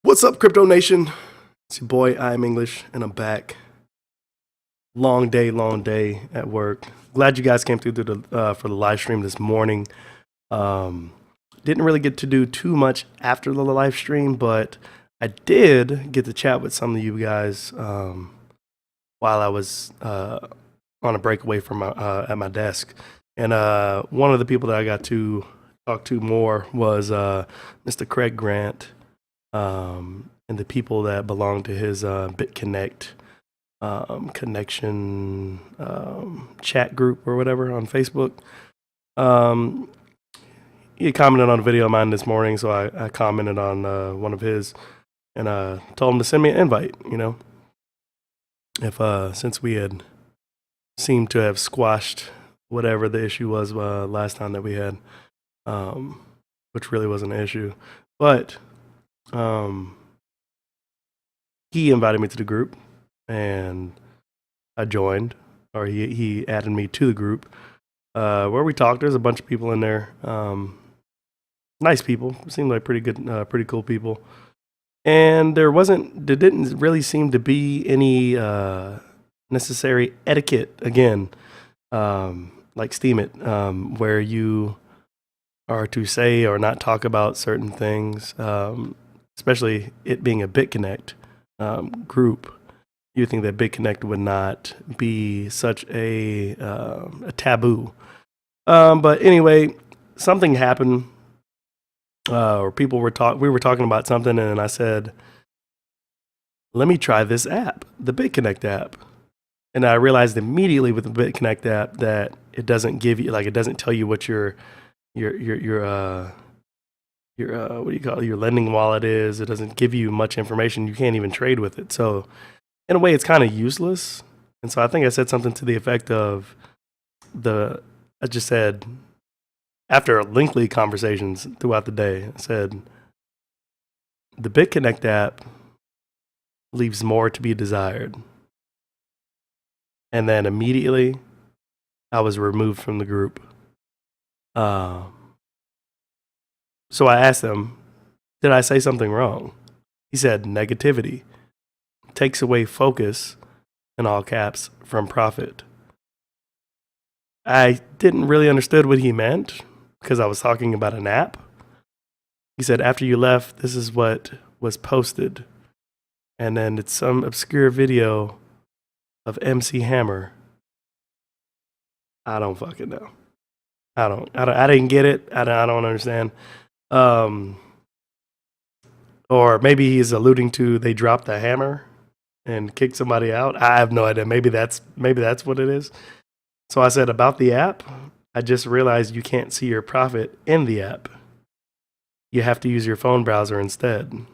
What's up, Crypto Nation? It's your boy, I'm English, and I'm back. Long day at work. Glad you guys came through for the live stream this morning. Didn't really get to do too much after the live stream, but I did get to chat with some of you guys while I was on a breakaway from at my desk. And one of the people that I got to talk to more was Mr. Craig Grant. And the people that belong to his BitConnect connection chat group or whatever on Facebook. He commented on a video of mine this morning, so I commented on one of his and told him to send me an invite, if since we had seemed to have squashed whatever the issue was last time that we had, which really wasn't an issue. But he invited me to the group, and I joined, or he added me to the group, where we talked. There's a bunch of people in there, nice people, seemed like pretty good, pretty cool people. And there didn't really seem to be any necessary etiquette, again, like STEEM it, where you are to say or not talk about certain things, especially it being a BitConnect group. You think that BitConnect would not be such a taboo. But anyway, something happened, or we were talking about something, and I said, let me try this app, the BitConnect app. And I realized immediately with the BitConnect app that it doesn't give you, it doesn't tell you what your what do you call it, your lending wallet is. It doesn't give you much information. You can't even trade with it. So in a way, it's kind of useless. And so I think I said something to the effect of I just said, after lengthy conversations throughout the day, I said, the BitConnect app leaves more to be desired. And then immediately I was removed from the group. So I asked him, did I say something wrong? He said, negativity takes away focus, in all caps, from profit. I didn't really understand what he meant because I was talking about an app. He said, after you left, this is what was posted. And then it's some obscure video of MC Hammer. I don't fucking know. I didn't get it. I don't understand. Or maybe he's alluding to they dropped the hammer and kicked somebody out. I have no idea. Maybe that's what it is. So I said about the app, I just realized you can't see your profit in the app. You have to use your phone browser instead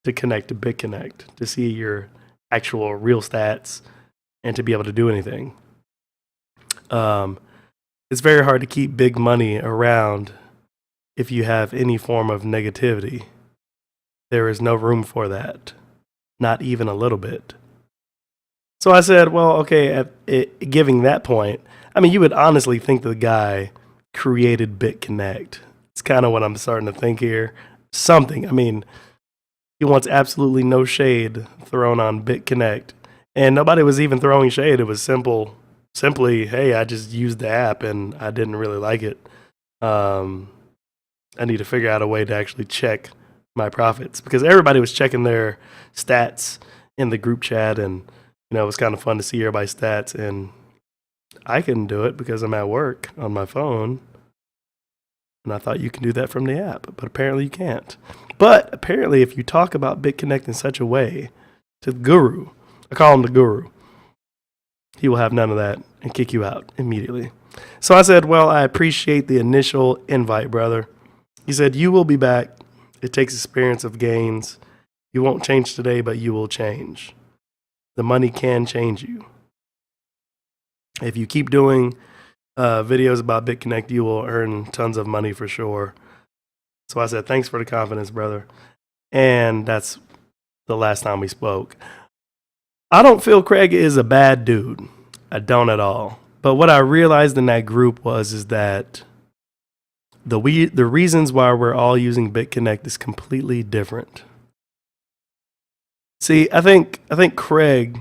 to connect to BitConnect to see your actual real stats and to be able to do anything. It's very hard to keep big money around if you have any form of negativity. There is no room for that, not even a little bit. So I said, well, okay, giving that point, I mean, you would honestly think the guy created BitConnect. It's kind of what I'm starting to think here. Something, I mean, he wants absolutely no shade thrown on BitConnect. And nobody was even throwing shade. It was simply, hey, I just used the app and I didn't really like it. I need to figure out a way to actually check my profits, because everybody was checking their stats in the group chat, and it was kind of fun to see everybody's stats, and I couldn't do it because I'm at work on my phone, and I thought you can do that from the app, but apparently you can't. But apparently if you talk about BitConnect in such a way to the guru, I call him the guru, he will have none of that and kick you out immediately. So I said, well, I appreciate the initial invite, brother. He said, you will be back. It takes experience of gains. You won't change today, but you will change. The money can change you. If you keep doing videos about BitConnect, you will earn tons of money for sure. So I said, thanks for the confidence, brother. And that's the last time we spoke. I don't feel Craig is a bad dude. I don't at all. But what I realized in that group is that the reasons why we're all using BitConnect is completely different. See, I think Craig,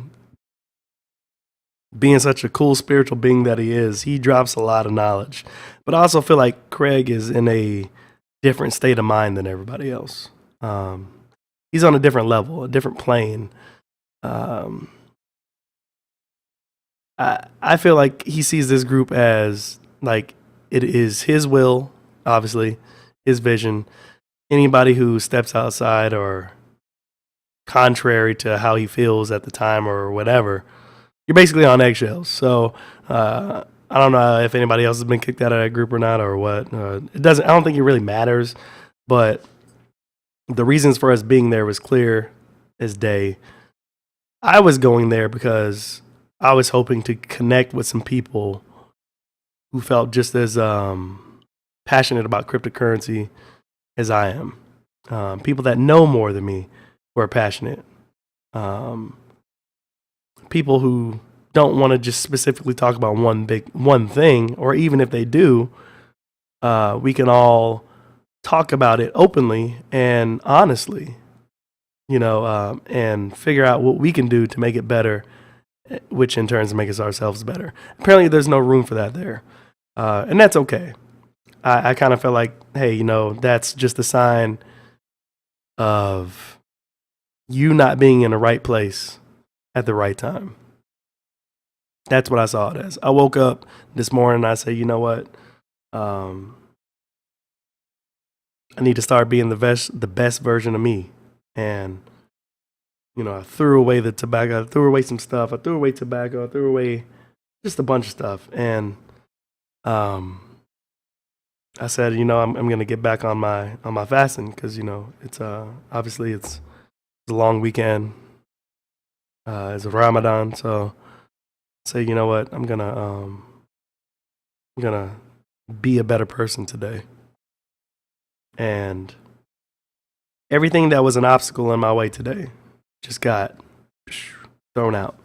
being such a cool spiritual being that he is, he drops a lot of knowledge. But I also feel like Craig is in a different state of mind than everybody else. Um, he's on a different level, a different plane. Um, I feel like he sees this group as like it is his will, obviously, his vision. Anybody who steps outside or contrary to how he feels at the time or whatever, you're basically on eggshells. So I don't know if anybody else has been kicked out of that group or not or what. It doesn't. I don't think it really matters. But the reasons for us being there was clear as day. I was going there because I was hoping to connect with some people who felt just as passionate about cryptocurrency as I am. People that know more than me who are passionate. Um, People who don't want to just specifically talk about one thing, or even if they do, we can all talk about it openly and honestly, and figure out what we can do to make it better, which in turn makes us ourselves better. Apparently, there's no room for that there, and that's okay. I kind of felt like, hey, that's just a sign of you not being in the right place at the right time. That's what I saw it as. I woke up this morning and I said, you know what? I need to start being the best version of me. And, I threw away the tobacco. I threw away some stuff. I threw away tobacco. I threw away just a bunch of stuff. And I said, I'm going to get back on my fasting because, it's obviously it's a long weekend. It's a Ramadan. So say, you know what? I'm gonna be a better person today. And everything that was an obstacle in my way today just got thrown out.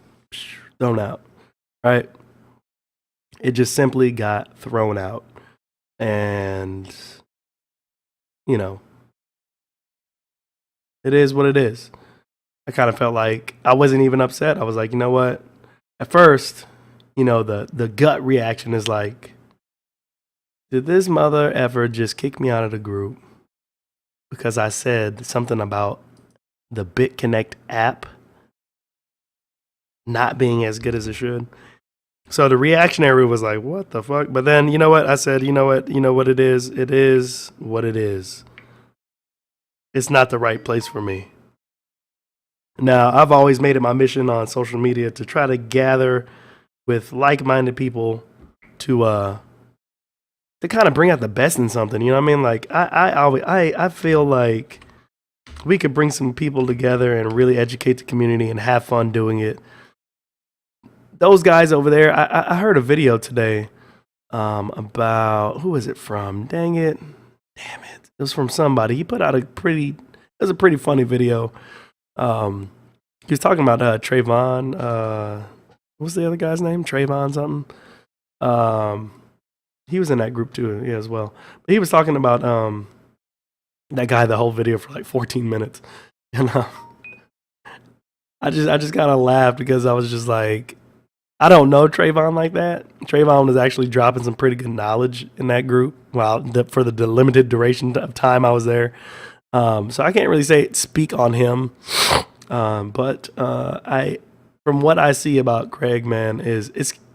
Thrown out. Right? It just simply got thrown out. And it is what it is. I kind of felt like I wasn't even upset. I was like, you know what? At first, the gut reaction is like, did this mother ever just kick me out of the group because I said something about the BitConnect app not being as good as it should? So the reactionary was like, what the fuck? But then, you know what? I said, you know what it is? It is what it is. It's not the right place for me. Now, I've always made it my mission on social media to try to gather with like-minded people to kind of bring out the best in something. You know what I mean? Like I feel like we could bring some people together and really educate the community and have fun doing it. Those guys over there, I heard a video today about, who is it from? Dang it. Damn it. It was from somebody. He put out it was a pretty funny video. He was talking about Trayvon. What's the other guy's name? Trayvon something. He was in that group too, yeah, as well. But he was talking about that guy the whole video for like 14 minutes. And I just kind of laughed because I was just like, I don't know Trayvon like that. Trayvon was actually dropping some pretty good knowledge in that group. For the limited duration of time I was there. So I can't really speak on him. But from what I see about Craig, man,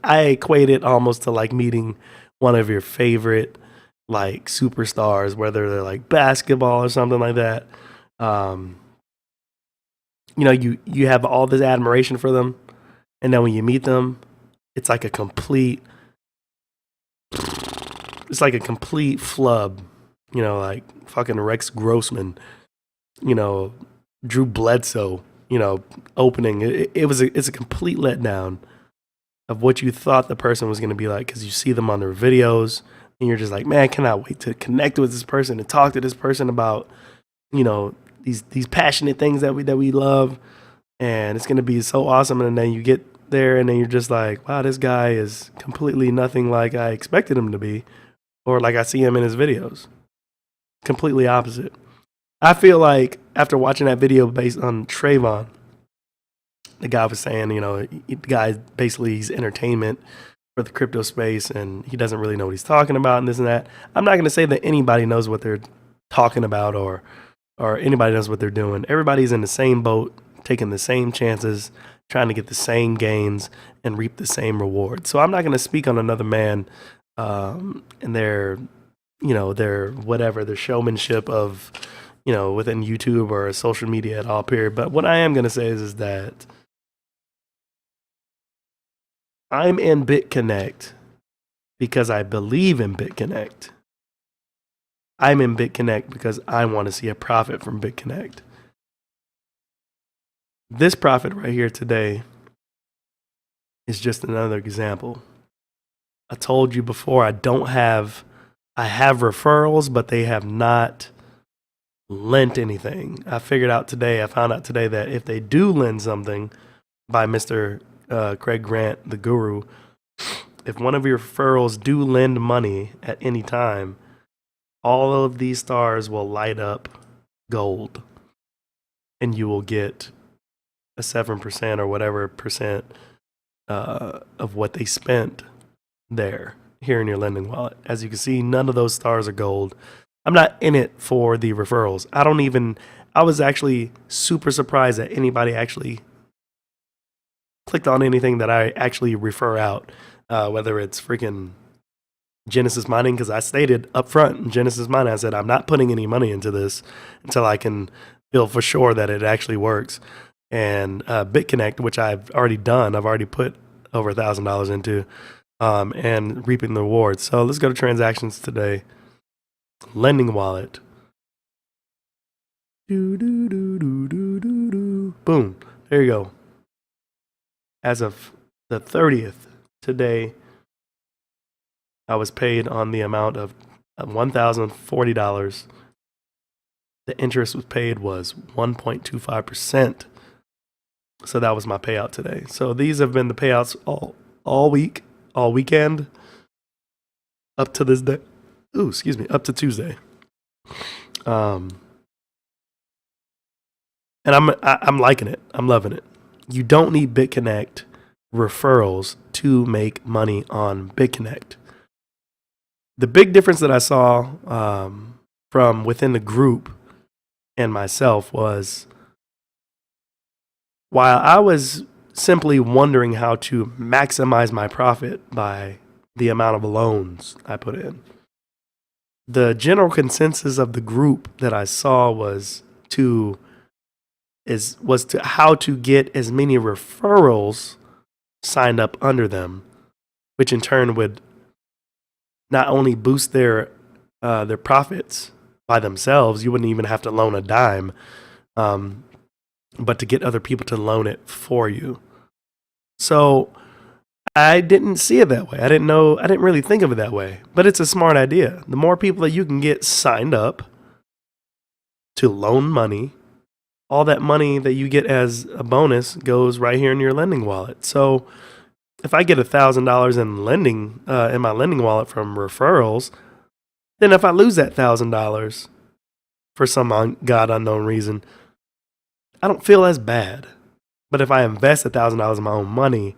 I equate it almost to like meeting one of your favorite like superstars, whether they're like basketball or something like that. You have all this admiration for them, and then when you meet them, it's like a complete flub. Like fucking Rex Grossman, Drew Bledsoe, opening. It's a complete letdown of what you thought the person was going to be like, because you see them on their videos and you're just like, man, I cannot wait to connect with this person and talk to this person about, these passionate things that we love, and it's going to be so awesome. And then you get there and then you're just like, wow, this guy is completely nothing like I expected him to be, or like I see him in his videos. Completely opposite. I feel like after watching that video based on Trayvon, the guy was saying, the guy basically he's entertainment for the crypto space and he doesn't really know what he's talking about and this and that. I'm not going to say that anybody knows what they're talking about or anybody knows what they're doing. Everybody's in the same boat, taking the same chances, trying to get the same gains and reap the same reward. So I'm not going to speak on another man and their whatever, their showmanship of, within YouTube or social media at all, period. But what I am going to say is that I'm in BitConnect because I believe in BitConnect. I'm in BitConnect because I want to see a profit from BitConnect. This profit right here today is just another example. I told you before, I have referrals, but they have not lent anything. I found out today that if they do lend something by Mr. Craig Grant, the guru, if one of your referrals do lend money at any time, all of these stars will light up gold and you will get a 7% or whatever percent of what they spent here in your lending wallet. As you can see, none of those stars are gold. I'm not in it for the referrals. I was actually super surprised that anybody actually clicked on anything that I actually refer out, whether it's freaking Genesis Mining, because I stated up front in Genesis Mining, I said, I'm not putting any money into this until I can feel for sure that it actually works. And BitConnect, which I've already done, I've already put over $1,000 into, and reaping the rewards. So let's go to transactions today. Lending wallet. Boom. There you go. As of the 30th today, I was paid on the amount of $1,040. The interest was paid was 1.25%. So that was my payout today. So these have been the payouts all week, all weekend, up to this day. Up to Tuesday. And I'm liking it. I'm loving it. You don't need BitConnect referrals to make money on BitConnect. The big difference that I saw from within the group and myself was, while I was simply wondering how to maximize my profit by the amount of loans I put in, the general consensus of the group that I saw was to how to get as many referrals signed up under them, which in turn would not only boost their profits by themselves. You wouldn't even have to loan a dime, but to get other people to loan it for you. So I didn't see it that way. I didn't really think of it that way, but it's a smart idea. The more people that you can get signed up to loan money, all that money that you get as a bonus goes right here in your lending wallet. So if I get $1,000 in lending in my lending wallet from referrals, then if I lose that $1,000 for some God unknown reason, I don't feel as bad. But if I invest $1,000 in my own money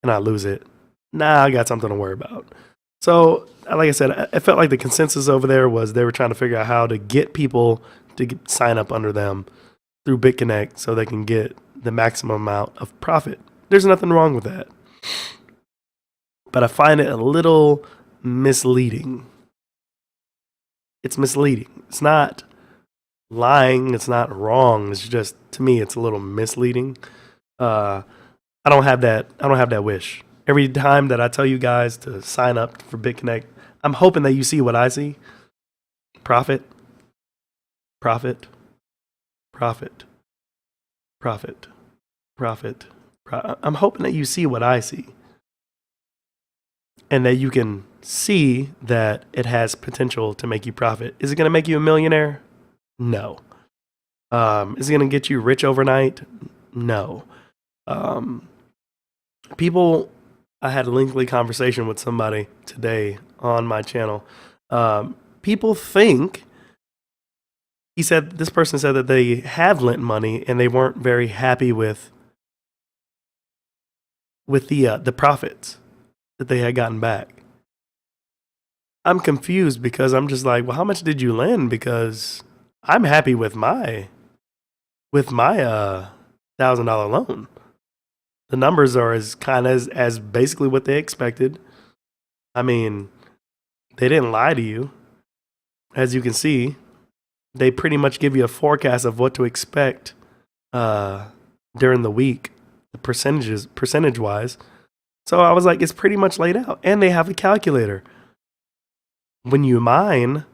and I lose it, I got something to worry about. So, like I said, I felt like the consensus over there was they were trying to figure out how to get people to sign up under them through BitConnect so they can get the maximum amount of profit. There's nothing wrong with that. But I find it a little misleading. It's misleading. It's not lying. It's not wrong. It's just, to me, it's a little misleading. I don't have that wish. Every time that I tell you guys to sign up for BitConnect, I'm hoping that you see what I see. Profit, profit, profit, profit, profit. I'm hoping that you see what I see. And that you can see that it has potential to make you profit. Is it going to make you a millionaire? No. Is it going to get you rich overnight? No. I had a lengthy conversation with somebody today on my channel. People think, this person said that they have lent money and they weren't very happy with with the profits that they had gotten back. I'm confused because I'm just like, well, how much did you lend? Because I'm happy with my $1,000 loan. The numbers are as kind of as basically what they expected. I mean, they didn't lie to you. As you can see, they pretty much give you a forecast of what to expect during the week, the percentage wise. So I was like, it's pretty much laid out, and they have a calculator. When you mine,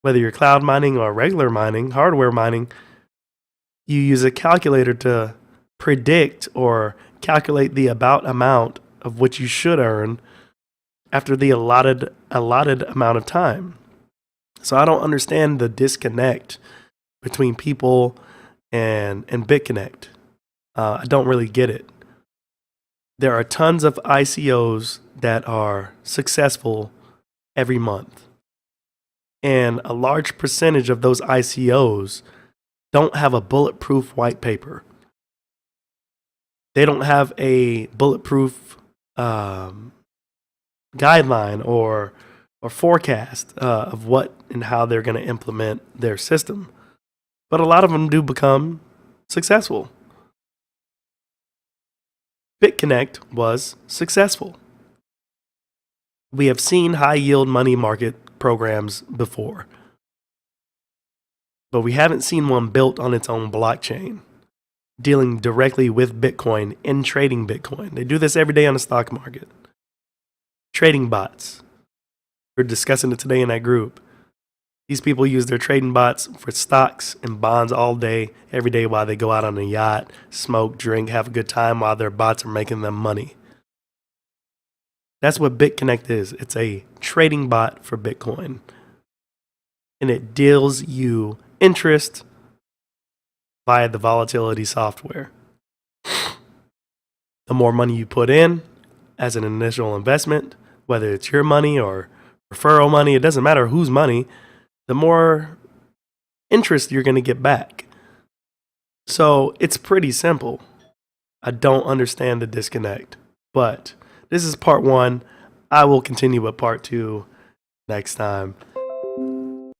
whether you're cloud mining or regular mining, hardware mining, you use a calculator to predict or calculate the about amount of what you should earn after the allotted amount of time. So I don't understand the disconnect between people and BitConnect. I don't really get it. There are tons of ICOs that are successful every month. And a large percentage of those ICOs don't have a bulletproof white paper. They don't have a bulletproof guideline or forecast of what and how they're going to implement their system. But a lot of them do become successful. BitConnect was successful. We have seen high yield money market programs before, but we haven't seen one built on its own blockchain, dealing directly with Bitcoin and trading Bitcoin. They do this every day on the stock market. Trading bots. We're discussing it today in that group. These people use their trading bots for stocks and bonds all day, every day while they go out on a yacht, smoke, drink, have a good time while their bots are making them money. That's what BitConnect is. It's a trading bot for Bitcoin. And it deals you interest via the volatility software. The more money you put in as an initial investment, whether it's your money or referral money, it doesn't matter whose money, the more interest you're going to get back. So it's pretty simple. I don't understand the disconnect, but this is part one. I will continue with part two next time.